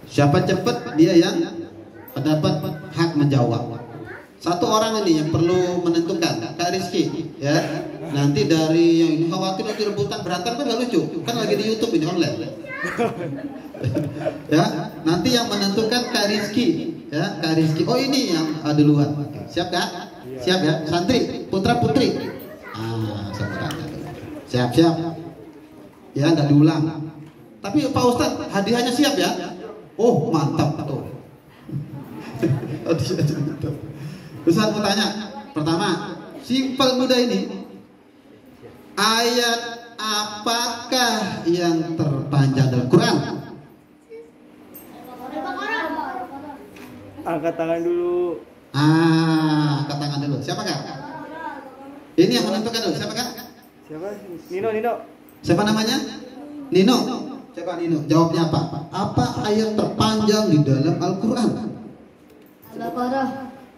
Siapa cepat dia yang dapat hak menjawab. Satu orang ini yang perlu menentukan, Kak Rizky, ya. Nanti dari yang ini khawatir nanti rebutan berantem kan gak lucu. Kan lagi di YouTube ini online. Ya, nanti yang menentukan Kak Rizky, ya, Kak Rizky. Oh ini yang duluan. Siap Kak? Siap ya, santri, putra putri. Siap. Ya nggak diulang. Tapi Pak Ustadz hadiahnya siap ya? Oh mantap tuh. Ustadz mau tanya, pertama, simpel mudah ini. Ayat apakah yang terpanjang dalam Quran? Angkat tangan dulu. Angkat tangan dulu. Siapa Kak? Ini yang menentukan dulu. Siapa Kak? Siapa? Nino. Siapa namanya? Nino. Coba Nino, jawabnya apa? Apa ayat terpanjang di dalam Al-Quran?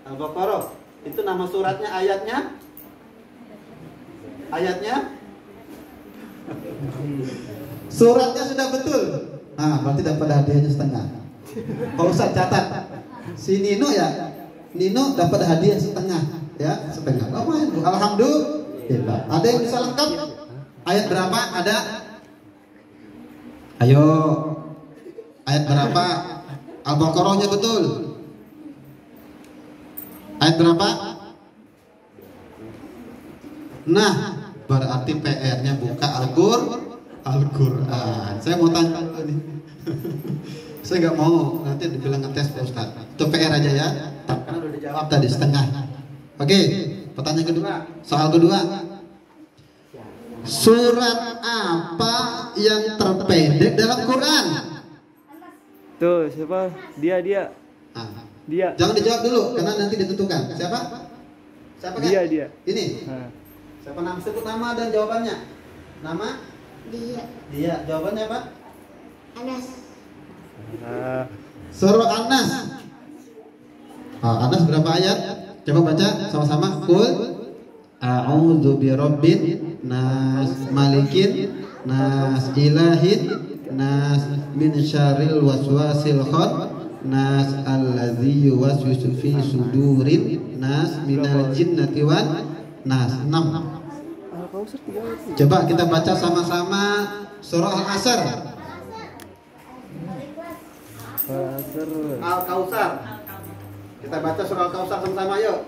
Al-Baqarah. Itu nama suratnya, ayatnya? Suratnya sudah betul. Berarti dapat hadiahnya setengah. Pak Ustadz catat. Si Nino ya. Nino dapat hadiah setengah, ya, setengah. Alhamdulillah. Ada yang bisa lengkap? Ayat berapa? Ada? Ayo. Ayat berapa? Al-Baqarahnya betul. Ayat berapa? Nah, berarti PR-nya buka Al-Quran. Saya mau tanya nih. Saya nggak mau nanti dibilang ngetes Pak Ustaz. Itu PR aja ya. Karena udah dijawab tadi setengah. Oke, pertanyaan kedua. Soal kedua. Surat apa yang terpendek dalam Quran? Tuh, siapa? Dia. Dia. Jangan dijawab dulu karena nanti ditentukan. Siapa kan? Dia. Ini. Siapa nama? Sebut nama dan jawabannya. Nama? Dia. Jawabannya apa? Anas. Surah An-Nas. Anas berapa ayat? Coba baca sama-sama. Qul a'udzu birabbin nas, malikin nas, ilahin nas, min syarril waswasil nas, allazi yuwaswisu fi sudurin nas, minal jinnati wan nas. 6. Coba kita baca sama-sama surah Al-Asr. Al-Kautsar. Kita baca surah Al-Kautsar sama-sama yuk.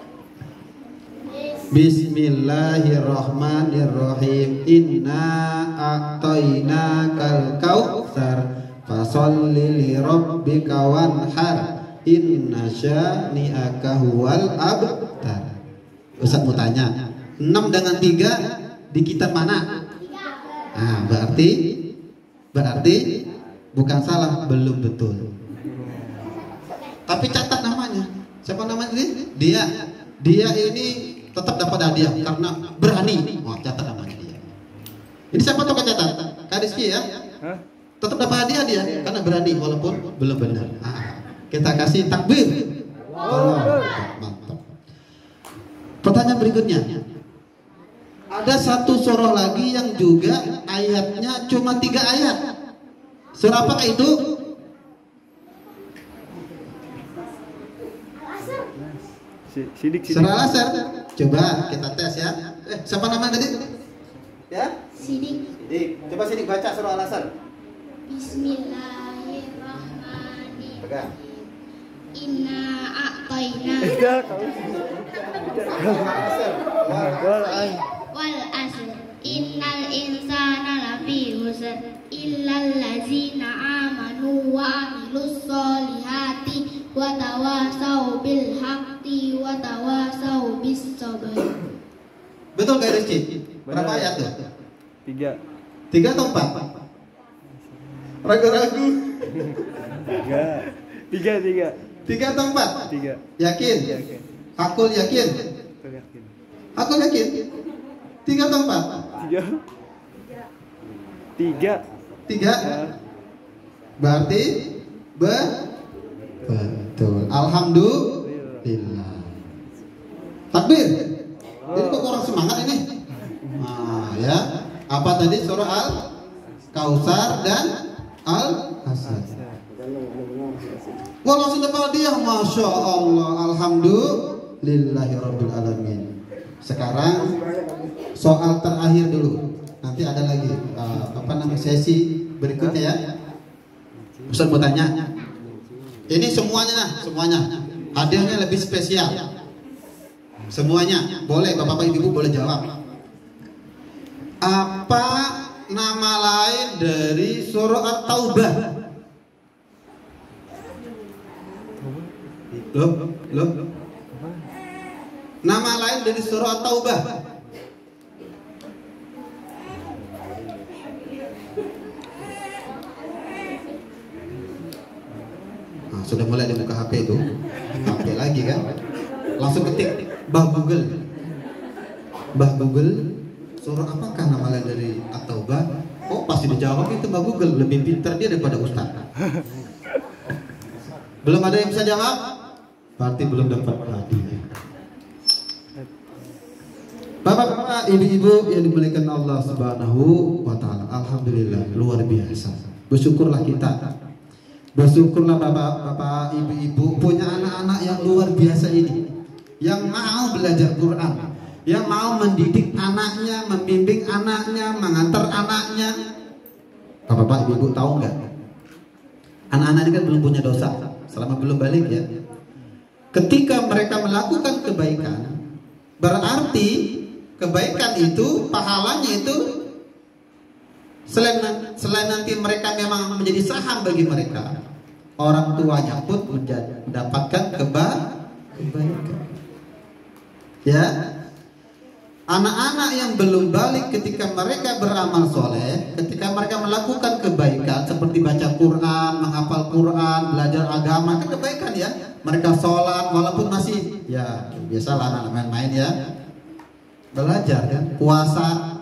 Bismillahirrahmanirrahim. Inna a'tainakal kautsar fasholli li rabbika wanhar inna syani'aka huwal abtar. Ustaz mau tanya, 6 dengan 3 di kitab mana? Berarti bukan salah, belum betul. Tapi catat namanya. Siapa namanya ini? Dia ini tetap dapat hadiah karena berani. Catat namanya dia. Ini siapa tuh catat? Kak Rizky ya? Tetap dapat hadiah dia karena berani walaupun belum benar. Kita kasih takbir. Mantap. Pertanyaan berikutnya. Ada satu surah lagi yang juga ayatnya cuma 3 ayat. Surah apakah itu? Sidik. Surah Al-Asr. Coba kita tes ya. Siapa nama tadi? Ya? Sidik. Coba Sidik baca surah Al-Asr. Bismillahirrahmanirrahim. Pegang. Inna a'tayna wal asr. Innal insana lafi khusr illal ladzina amanu wa amilus solihati wa tawasau bil haqqi wa tawasau bis sabr. Betul Kak Rizky? Berapa ayat tuh? 3 atau 4? Ragu-ragu. 3 atau 4? 3. Yakin? Aku yakin. 3 atau 4? 3. Berarti betul. Alhamdulillah. Takbir. Ini kok orang semangat ini? Ya. Apa tadi surah Al-Kautsar dan Al-Asr. Wah, langsung dapat hadiah. Masya Allah, alhamdulillahirabbil alamin. Sekarang soal terakhir dulu. Nanti ada lagi sesi berikutnya ya. Ustaz mau tanya. Ini semuanya. Hadiahnya lebih spesial. Semuanya boleh, bapak-bapak ibu boleh jawab. Apa nama lain dari surah At-Taubah? Loh. Nama lain dari surah At-Taubah. Nah, sudah mulai dibuka HP itu. HP lagi kan? Langsung ketik Mbah Google, surah apakah nama lain dari At-Taubah? Oh, pasti dijawab itu Mbah Google, lebih pintar dia daripada Ustaz. Belum ada yang bisa jawab? Berarti belum dapat hadiah. Bapak-bapak, ibu-ibu yang dimuliakan Allah Subhanahu wa taala. Alhamdulillah, luar biasa. Bersyukurlah kita. Bersyukurlah bapak-bapak, ibu-ibu punya anak-anak yang luar biasa ini. Yang mau belajar Quran, yang mau mendidik anaknya, membimbing anaknya, mengantar anaknya. Bapak-bapak, ibu-ibu tahu nggak? Anak-anak ini kan belum punya dosa selama belum balik ya. Ketika mereka melakukan kebaikan, berarti kebaikan itu, pahalanya itu selain nanti mereka memang menjadi saham bagi mereka, orang tuanya pun mendapatkan kebaikan. Ya, anak-anak yang belum balik ketika mereka beramal soleh, ketika mereka melakukan kebaikan seperti baca Quran, menghafal Quran, belajar agama, kan kebaikan ya. Mereka sholat walaupun masih ya biasalah anak main-main ya, belajar kan, puasa.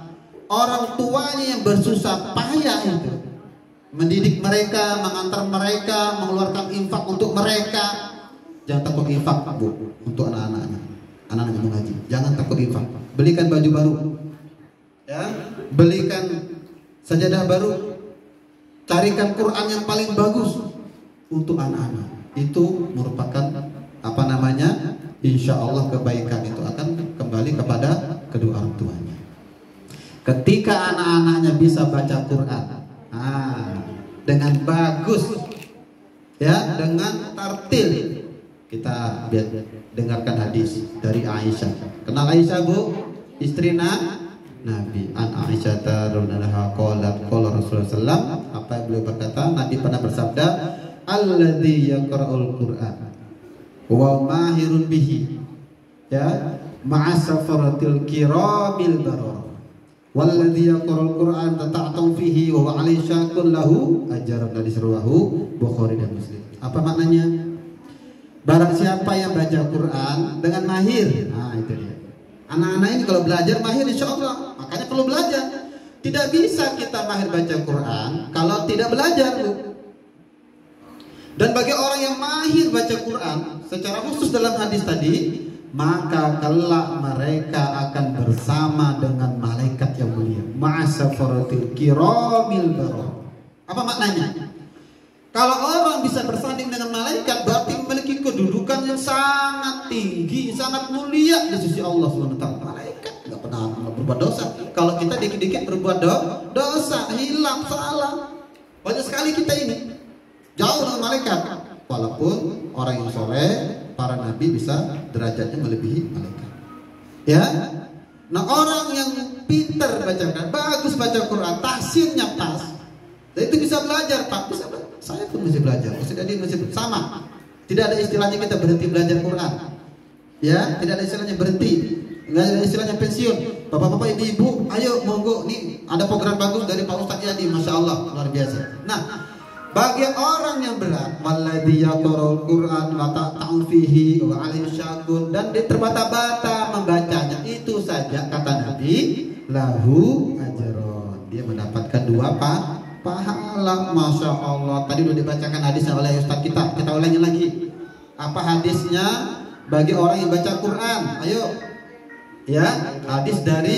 Orang tuanya yang bersusah payah itu mendidik mereka, mengantar mereka, mengeluarkan infak untuk mereka. Jangan takut infak Bu untuk anak-anaknya. Anak-anak mau ngaji, jangan takut infak. Belikan baju baru, ya, belikan sajadah baru, carikan Quran yang paling bagus untuk anak-anak. Itu merupakan insya Allah kebaikan itu akan kembali kepada kedua orang tuanya. Ketika anak-anaknya bisa baca Quran dengan bagus, ya, dengan tartil. Kita dengarkan hadis dari Aisyah. Kenal Aisyah Bu? Istri Nabi. An Aisyah radhiyallahu qalat qala Rasulullah sallam, apa yang beliau berkata, Nabi pernah bersabda, alladzi yaqra'ul Qur'an wa mahirun bihi, ya, ma'asafaratil kiramil bararah. Walladzi yaqra'ul Qur'an tata'tu fihi wa alayhi syakun lahu ajrun, hadis riwayat Bukhari dan Muslim. Apa maknanya? Barang siapa yang baca Quran dengan mahir, itu dia. Anak-anak ini kalau belajar mahir insya Allah. Makanya perlu belajar. Tidak bisa kita mahir baca Quran kalau tidak belajar Bu. Dan bagi orang yang mahir baca Quran secara khusus dalam hadis tadi, maka kelak mereka akan bersama dengan malaikat yang mulia, ma'asafaratil kiramil bararah. Apa maknanya? Kalau orang bisa bersanding dengan malaikat, berarti memiliki kedudukan yang sangat tinggi, sangat mulia di sisi Allah SWT. Malaikat nggak pernah berbuat dosa. Kalau kita dikit-dikit berbuat dosa, hilang, salah, banyak sekali kita ini jauh dengan malaikat. Walaupun orang yang soleh, para nabi bisa derajatnya melebihi malaikat. Ya, nah orang yang pintar baca Quran, bagus baca Quran, tahsinnya pas, dan itu bisa belajar Pak, bisa belajar. Saya pun mesti belajar, mesti sama. Tidak ada istilahnya kita berhenti belajar Quran. Ya, tidak ada istilahnya berhenti. Enggak ada istilahnya pensiun. Bapak-bapak, ibu-ibu, ayo monggo, nih ada program bagus dari Pak Ustadz Yadi, Masya Allah, luar biasa. Nah, bagi orang yang berat, walladzi yaqra'ul Qur'an wa ta'ta'u fihi wa 'alaihi syakun, dan dia terbata-bata membacanya, itu saja kata Nabi, lahu ajrun. Dia mendapatkan 2 pahala. Masya Allah. Tadi sudah dibacakan hadisnya oleh Ustaz kita. Kita ulangi lagi. Apa hadisnya bagi orang yang baca Quran? Ayo. Ya, hadis dari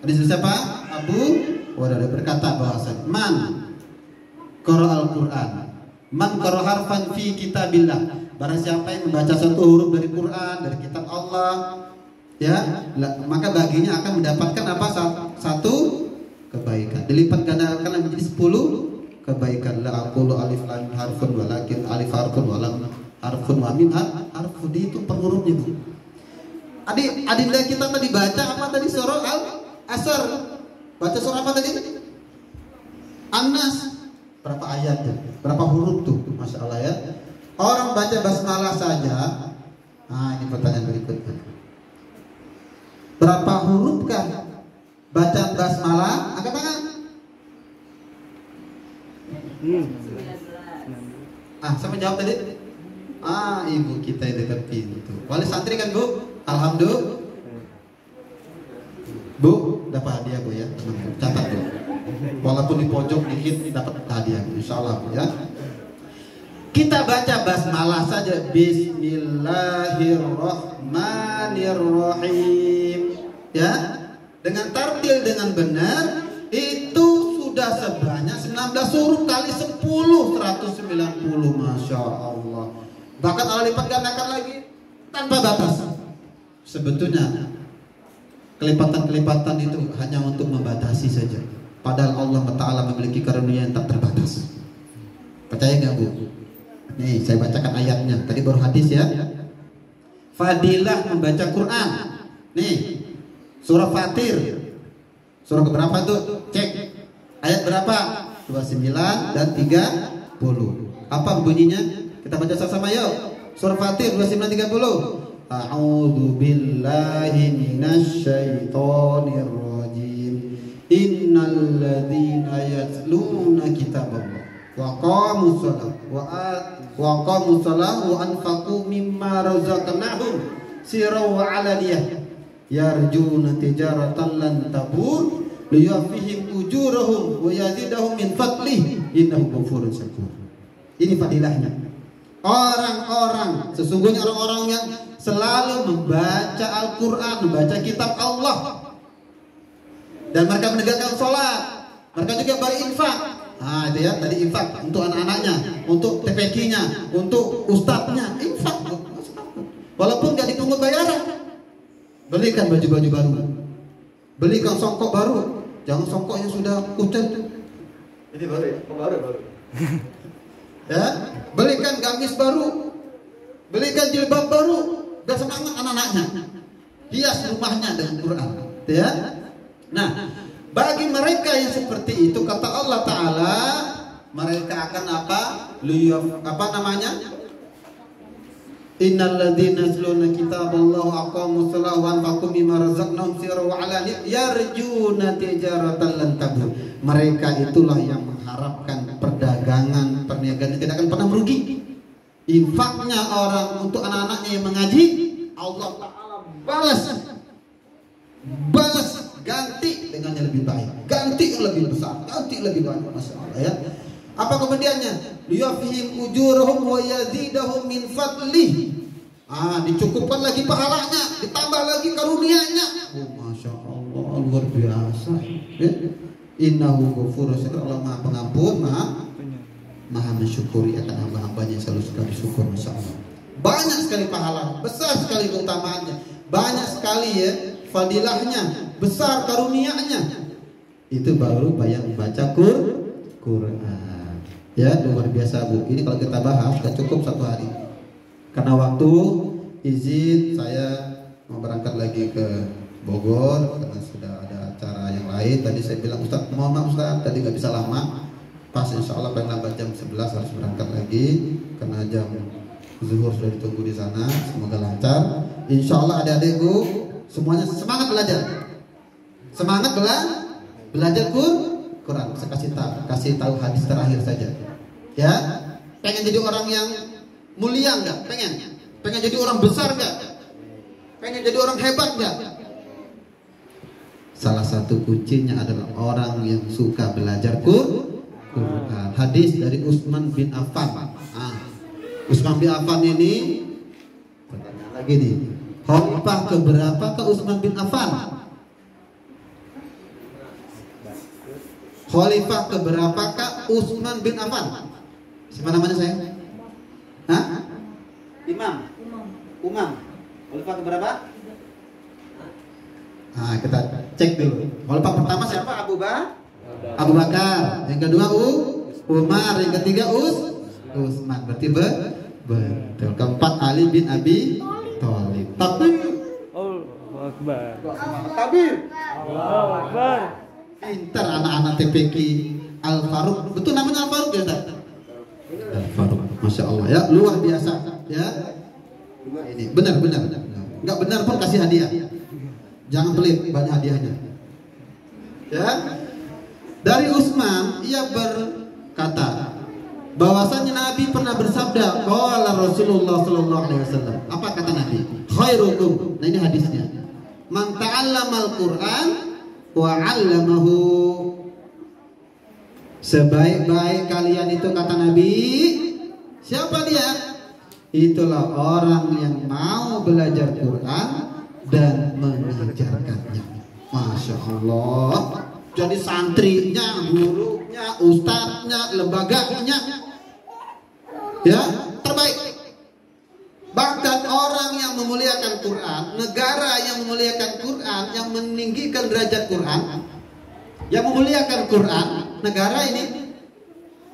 siapa? Abu Hurairah berkata bahwa man qara'al Quran Man qara harfan fi kitabillah. Barang siapa yang membaca satu huruf dari Quran, dari kitab Allah, ya, maka baginya akan mendapatkan apa? Satu kebaikan. Dilipat gandakan menjadi 10 kebaikan. La aqulu alif lam harfun walakin alif harfun wa lam harfun wa mim harfun, itu per hurufnya, Bu. Adinda kita tadi baca apa tadi? Surah Al-Asr. Baca surah apa tadi? An-Nas. Berapa ayat tuh? Berapa huruf tuh? Masya Allah ya. Orang baca basmalah saja. Nah, ini pertanyaan berikutnya. Berapa huruf kan bacaan basmalah? Angkat tangan. Siapa jawab tadi? Ibu kita di dekat pintu. Wali santri kan, Bu? Alhamdulillah. Bu, dapat hadiah, Bu ya. Catat, Bu. Walaupun di pojok dikit dapat hadiah, insyaallah, Bu ya. Kita baca basmalah saja. Bismillahirrahmanirrahim. Ya. Dengan tartil dengan benar itu sudah sebanyak 19 huruf kali 10 190. Masya Allah. Bahkan Allah lipat gandakan lagi tanpa batas. Sebetulnya kelipatan-kelipatan itu hanya untuk membatasi saja. Padahal Allah Ta'ala memiliki karunia yang tak terbatas. Percaya nggak, Bu? Nih, saya bacakan ayatnya. Tadi baru hadis ya. Fadilah membaca Quran. Nih, surah Fatir. Surah keberapa tuh? Cek. Ayat berapa? 29 dan 30. Apa bunyinya? Kita baca sama-sama yuk. Surah Fatir 29 30. A'udzu billahi minasy syaithanir rajim. Innal ladzina yatluna kitaballah wa qamus shalah wa anfaqu mimma razaqnahum sirran wa alaniyah yarjuna tijaratan lan tabur liyafihim ujurahum wa yazidahum min fadlih innahu ghafurun syakur. Ini fadilahnya. Orang-orang, sesungguhnya orang-orang yang selalu membaca Al-Quran, membaca kitab Allah, dan mereka menegakkan sholat, mereka juga berinfak. Itu ya, tadi infak untuk anak-anaknya, untuk TPQ-nya, untuk ustadznya, infak. Walaupun gak dipungut bayaran. Belikan baju-baju baru, belikan songkok baru, jangan songkok yang sudah kucel. Ini baru ya, baru. Ya, belikan gamis baru, belikan jilbab baru, biar semangat anak-anaknya, hias rumahnya dengan Quran. Ya, nah, bagi mereka yang seperti itu kata Allah Ta'ala, mereka akan apa? Apa namanya? Innal ladzina yatluna kitaballahi wa aqamus salata wa anfaqu mimma razaqnahum sirran wa alaniyah yarjuna tijaratan lan tabur. Mereka itulah yang mengharapkan perdagangan, perniagaan yang tidak akan pernah merugi. Infaknya orang untuk anak-anaknya yang mengaji, Allah Ta'ala balas ganti dengan yang lebih baik, ganti yang lebih besar, ganti lebih banyak. Masya Allah ya. Apa kemudiannya? Liyafihim ujurahum wa yazidahum min fadlih. Dicukupkan lagi pahalanya, ditambah lagi karunianya. Masya Allah, luar biasa. Ya? Innahu ghafurun syakur. Allah Maha Pengampun, Maha mensyukuri akan hamba-hambanya yang selalu suka bersyukur. Masya Allah. Banyak sekali pahala, besar sekali keutamaannya, banyak sekali ya fadilahnya, besar karunianya. Itu baru yang baca Quran. Ya, luar biasa, Bu. Ini kalau kita bahas gak cukup satu hari. Karena waktu, izin saya mau berangkat lagi ke Bogor karena sudah ada acara yang lain. Tadi saya bilang, Ustaz, mohon maaf Ustaz, tadi gak bisa lama. Pas insya Allah paling lambat jam 11 harus berangkat lagi karena jam zuhur sudah ditunggu di sana. Semoga lancar. Insya Allah adik-adikku semuanya semangat belajar. Semangat belajar Quran. Saya kasih tahu hadis terakhir saja. Ya, pengen jadi orang yang mulia enggak? Pengen jadi orang besar enggak? Pengen jadi orang hebat enggak? Salah satu kuncinya adalah orang yang suka belajar Quran. Hadis dari Utsman bin Affan. Utsman bin Affan ini pertanyaan lagi nih. Khalifah keberapa ke Utsman bin Affan? Khalifah keberapa ke Utsman bin Affan? Siapa namanya saya? Hah? Imam. Umam. Khalifah keberapa? Nah, kita cek dulu. Khalifah pertama siapa? Abu Bakar. Yang kedua Umar. Yang ketiga Utsman. Berarti betul. Keempat Ali bin Abi Thalib. Takbir. Allahu Akbar. Takbir. Allahu Akbar. Pintar anak-anak TPQ Al Faruq. Betul namanya Al Faruq ya, Ustaz? Al Faruq. Masya Allah ya, luar biasa ya. Ini benar. Enggak benar pun kasih hadiah. Jangan pelit, banyak hadiahnya. Ya. Dari Utsman ia berkata bahwasanya Nabi pernah bersabda, qala Rasulullah sallallahu alaihi wasallam. Apa kata Nabi? Khairukum. Nah ini hadisnya. Man ta'allamal Qur'an wa 'allamahu. Sebaik-baik kalian itu kata Nabi, siapa dia? Itulah orang yang mau belajar Quran dan mengajarkannya. Masya Allah. Jadi santrinya, gurunya, ustadznya, lembaganya, ya terbaik. Bahkan orang yang memuliakan Quran, negara yang memuliakan Quran, yang meninggikan derajat Quran, yang memuliakan Quran, negara ini,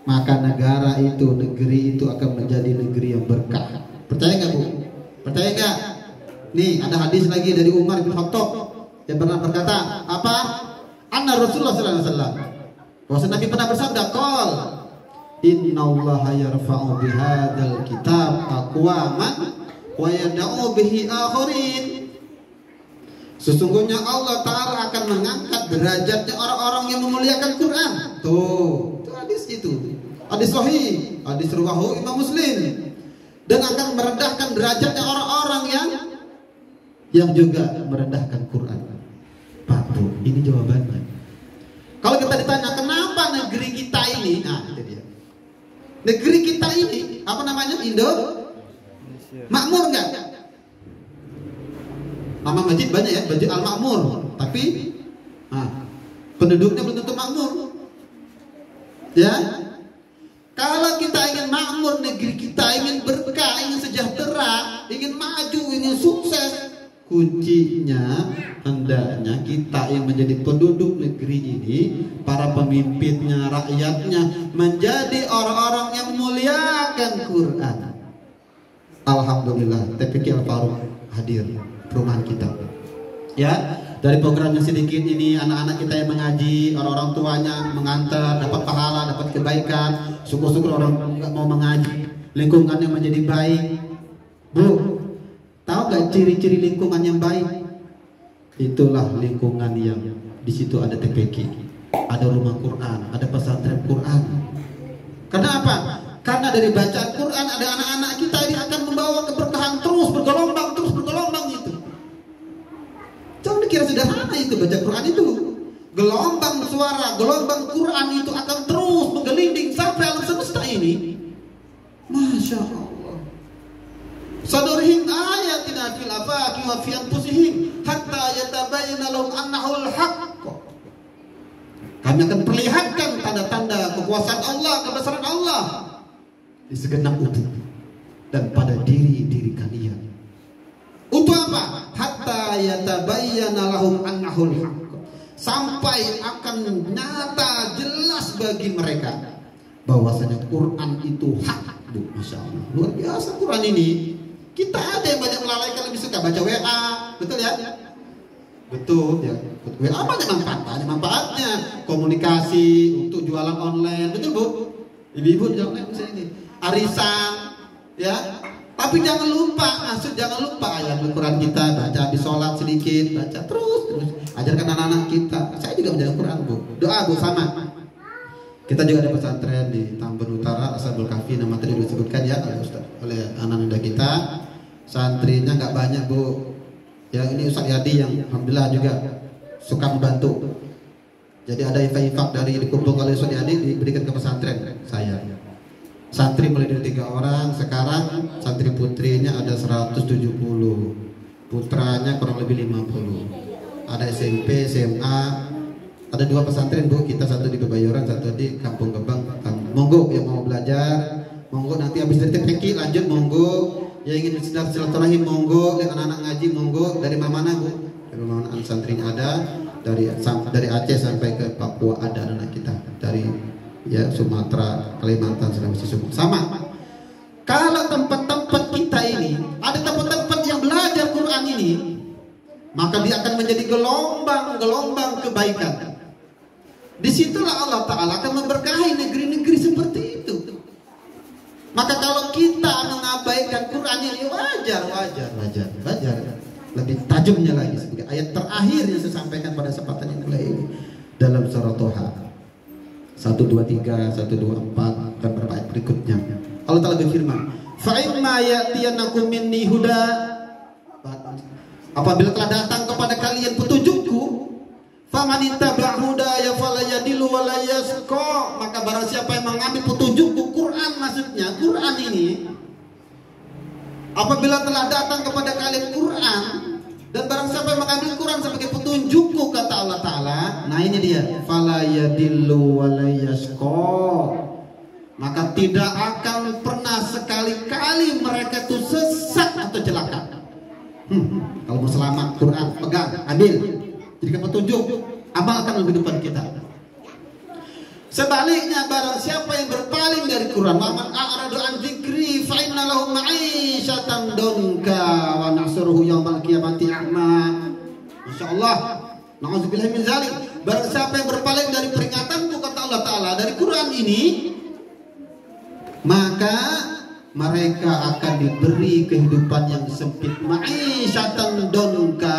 maka negara itu, negeri itu akan menjadi negeri yang berkah. Percaya nggak Bu? Percaya nggak? Nih ada hadis lagi dari Umar bin Khattab yang pernah berkata apa? Anna Rasulullah sallallahu alaihi wasallam. Bahwa Nabi pernah bersabda, qol innallaha yarfa'u bihadzal kitab aqwaman wa yad'u bihi akharin. Sesungguhnya Allah Ta'ala akan mengangkat derajatnya orang-orang yang memuliakan Quran. Tuh, itu hadis itu. Hadis sahih, hadis riwayat Imam Muslim. Dan akan merendahkan derajatnya orang-orang yang juga merendahkan Quran. Pak Bu, ini jawabannya. Kalau kita ditanya kenapa negeri kita ini, nah itu dia. Negeri kita ini, apa namanya? Makmur nggak? Nama masjid banyak ya, Masjid Al-Makmur. Tapi penduduknya belum tentu makmur. Ya. Kalau kita ingin makmur, negeri kita ingin berkah, ingin sejahtera, ingin maju, ingin sukses, kuncinya hendaknya kita yang menjadi penduduk negeri ini, para pemimpinnya, rakyatnya, menjadi orang-orang yang memuliakan Quran. Alhamdulillah, TPQ Al Faruq hadir perumahan kita. Ya, dari program yang sedikit ini anak-anak kita yang mengaji, orang-orang tuanya mengantar, dapat pahala, dapat kebaikan. Syukur-syukur orang nggak mau mengaji, lingkungan yang menjadi baik. Bu, tahu nggak ciri-ciri lingkungan yang baik? Itulah lingkungan yang di situ ada TPQ, ada rumah Quran, ada pesantren Quran. Karena apa? Karena dari bacaan Quran ada anak-anak kita ini akan membawa keberkahan terus bergelombang itu. Jangan dikira sederhana itu baca Quran itu. Gelombang suara, gelombang Quran itu akan terus menggelinding sampai alam semesta ini. Masya Allah. Sadurihim ayatina fil afaqi wa fi anfusihim hatta yatabayyana lahum annahu al-haqq. Kami akan perlihatkan tanda-tanda kekuasaan Allah, kebesaran Allah di segenap tubuh dan pada diri-diri kalian. Untuk apa? Hatta yatabayyana lahum annahu al-haqq. Sampai akan nyata jelas bagi mereka bahwasanya Quran itu hak. Masya Allah, luar biasa Quran ini. Kita ada yang banyak melalaikan, lebih suka baca WA, betul ya? Betul ya. WA banyak manfaatnya, komunikasi untuk jualan online, betul Bu? Ibu-ibu jualan misalnya ini, arisan, ya. Tapi jangan lupa, jangan lupa ayat Al-Quran kita, baca habis sholat sedikit, baca terus. Ajarkan anak-anak kita. Saya juga menjaga Quran Bu. Doa Bu sama. Kita juga ada pesantren di Tambun Utara, Ashabul Kahfi, nama tadi disebutkan ya oleh anak-anak kita. Santrinya nggak banyak Bu. Ya ini Ustaz Yadi yang alhamdulillah juga suka membantu. Jadi ada infak dari dikumpulkan oleh Ustaz Yadi diberikan ke pesantren saya. Santri mulai dari 3 orang, sekarang santri putrinya ada 170, putranya kurang lebih 50. Ada SMP, SMA, ada 2 pesantren Bu, kita satu di Kebayoran, satu di Kampung Gebang. Monggo yang mau belajar Monggo nanti habis dari TPQ lanjut monggo. Ya ingin silaturahim monggo, lihat anak-anak ngaji monggo. Dari mana Bu? Dari mana santri ada, dari Aceh sampai ke Papua ada anak kita. Dari ya Sumatera, Kalimantan, Sulawesi sama. Kalau tempat-tempat kita ini ada tempat-tempat yang belajar Quran ini, maka dia akan menjadi gelombang kebaikan. Disitulah Allah Ta'ala akan memberkahi negeri-negeri seperti itu. Maka kalau kita mengabaikan Quran ini wajar. Lebih tajamnya lagi sebagai ayat terakhir yang saya sampaikan pada kesempatan yang mulia ini dalam surah Toha 123, 124 dan beberapa ayat berikutnya. Allah Ta'ala berfirman, "Fa imma ya'tiyanakum minni huda." Apabila telah datang kepada kalian petunjukku, faman ittaba'a hudaya fala yadillu wa la yasqa, maka barang siapa yang mengambil petunjukku, Quran maksudnya, Quran ini, apabila telah datang kepada kalian Quran, dan barang siapa yang mengambil Quran sebagai petunjukku, kata Allah Ta'ala, nah ini dia, fala yadillu wa la yasqa, maka tidak akan pernah sekali-kali mereka itu sesat atau celaka. Kalau mau selamat, Quran pegang, ambil, jadikan petunjuk, amalkan kehidupan kita. Sebaliknya barang siapa yang berpaling dari Quran, waman a'radu an dzikri fa inna lahu ma'isyatan donka wa nahsuruhu yaumal qiyamati a'ma. Masyaallah, na'udzubillahi min dzalik. Barang siapa yang berpaling dari peringatanku, kata Allah Ta'ala, dari Quran ini, maka mereka akan diberi kehidupan yang sempit, ma'isyatan donka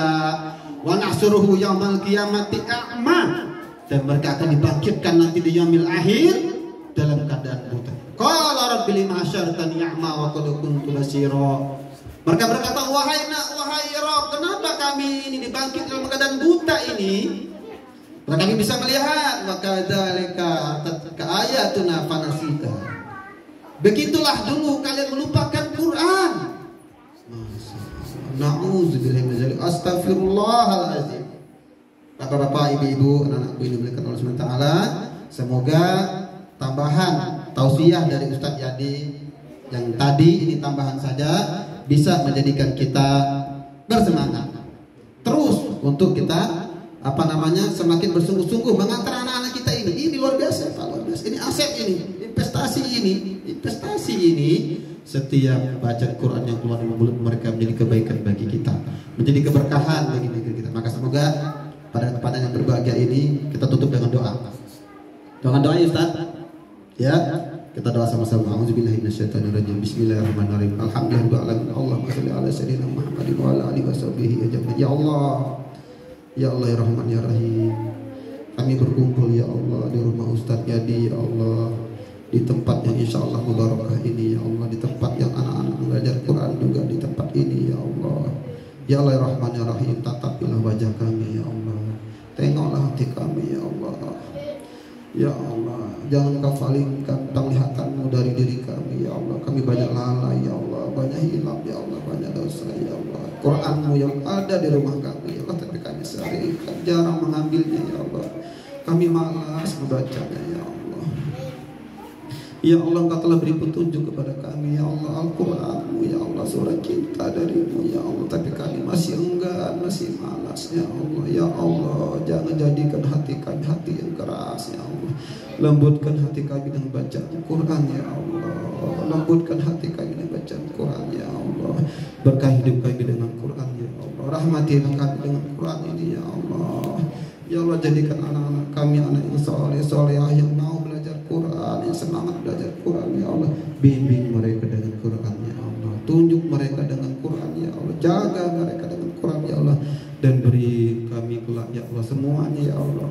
wa nahsuruhu yaumal qiyamati a'ma, dan mereka akan dibangkitkan nanti di yaumil akhir dalam keadaan buta. Qala rabbi lima asyartani a'ma wa qad kuntu basira. Mereka berkata, wahai Rabb, kenapa kami ini dibangkit dalam keadaan buta ini? Mereka kami bisa melihat, wa kadzalika tatka ayatuna fanasita. Begitulah dulu kalian melupakan Quran. Na'udzubillahi min dzalik. Astagfirullahalazim. Bapak-bapak, ibu-ibu, anak-anakku ini dimuliakan Allah Subhanahu wa taala, semoga tambahan tausiah dari Ustadz Yadi yang tadi ini tambahan saja bisa menjadikan kita bersemangat terus untuk kita semakin bersungguh-sungguh mengantar anak-anak kita ini. Ini luar biasa, Pak, luar biasa. Ini aset ini, investasi ini. Setiap baca Quran yang keluar dari mulut mereka menjadi kebaikan bagi kita, menjadi keberkahan bagi negeri kita. Maka semoga pada kesempatan yang berbahagia ini kita tutup dengan doa. Dengan doa ya Ustaz. Ya, kita doa sama-sama. A'udzubillahi minasyaitonirrajim. Bismillahirrahmanirrahim. Alhamdulillahirabbil alamin. Allahumma shalli ala sayyidina Muhammadin wa ala alihi washabihi ajmain. Ya Allah. Ya Allah ya Rahman ya Rahim. Kami berkumpul ya Allah di rumah Ustaz Yadi ya Allah, di tempat yang insya Allah mubarakah ini ya Allah, di tempat yang anak-anak belajar Quran juga di tempat ini ya Allah. Ya Allah ya Rahman ya Rahim, tatapilah wajah kami ya Allah, tengoklah hati kami ya Allah. Ya Allah, jangan kau palingkan penglihatanmu dari diri kami ya Allah. Kami banyak lalai ya Allah, banyak hilap ya Allah, banyak dosa ya Allah. Quranmu yang ada di rumah kami ya Allah, tapi kami sering jarang mengambilnya ya Allah. Kami malas membacanya ya Allah. Ya Allah, Engkau telah beri petunjuk kepada kami ya Allah, Al-Quranmu ya Allah, surah cinta darimu ya Allah, tapi kami masih enggan, masih malas ya Allah. Ya Allah, jangan jadikan hati kami hati yang keras ya Allah. Lembutkan hati kami dengan bacaan Quran ya Allah. Lembutkan hati kami dengan bacaan Quran ya Allah. Berkahi hidup kami dengan Quran ya Allah. Rahmati kami dengan Quran ini ya Allah. Ya Allah, jadikan anak-anak kami anak yang soleh-solehah yang mau belajar Quran, yang semangat belajar Quran ya Allah. Bimbing mereka dengan Quran ya Allah. Tunjuk mereka dengan Quran ya Allah. Jaga mereka dengan Quran ya Allah. Dan beri kami kelak ya Allah semuanya ya Allah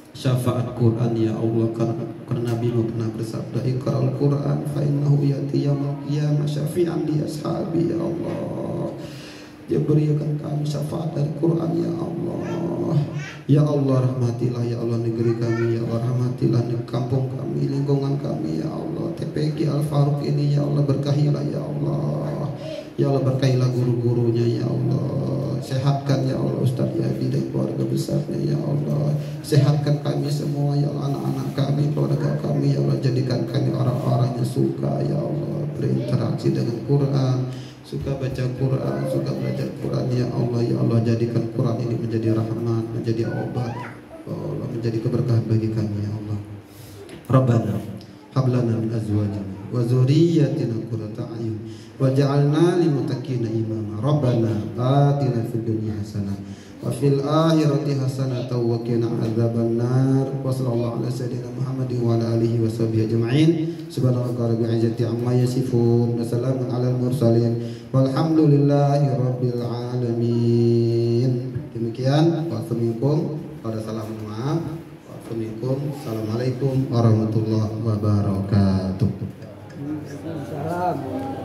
syafaat Quran ya Allah, karena Nabi-Mu pernah bersabda, Iqra'ul Quran fa innahu ya'ti yaumil qiyamah syafi'an li ashabi ya Allah. Dia berikan kami syafaat dari Quran ya Allah. Ya Allah, rahmatilah ya Allah negeri kami ya Allah, rahmatilah kampung kami, lingkungan kami ya Allah. TPQ Al Faruq ini ya Allah, berkahilah ya Allah. Ya Allah, berkailah guru-gurunya ya Allah. Sehatkan ya Allah Ustaz Yadi dan keluarga besarnya ya Allah. Sehatkan kami semua ya Allah, anak-anak kami, keluarga kami ya Allah. Jadikan kami orang-orang yang suka ya Allah berinteraksi dengan Quran, suka baca Quran, suka belajar Quran ya Allah. Ya Allah, jadikan Quran ini menjadi rahmat, menjadi obat ya Allah, menjadi keberkahan bagi kami ya Allah. Rabbana hablana min azwajina wa dzurriyyatina qurrata a'yun waj'alna lil muttaqina imama. Rabbana atina fid dunya hasanah wa fil akhirati hasanah wa qina adzabannar. Wa sallallahu ala sayyidina Muhammadin wa ala alihi wa sahbihi ajma'in. Subhanallah rabbil izzati amma yasifun wa salamun alal mursalin walhamdulillahi rabbil alamin. Demikian wa minkum, pada salam maaf. Assalamualaikum warahmatullahi wabarakatuh. Salam.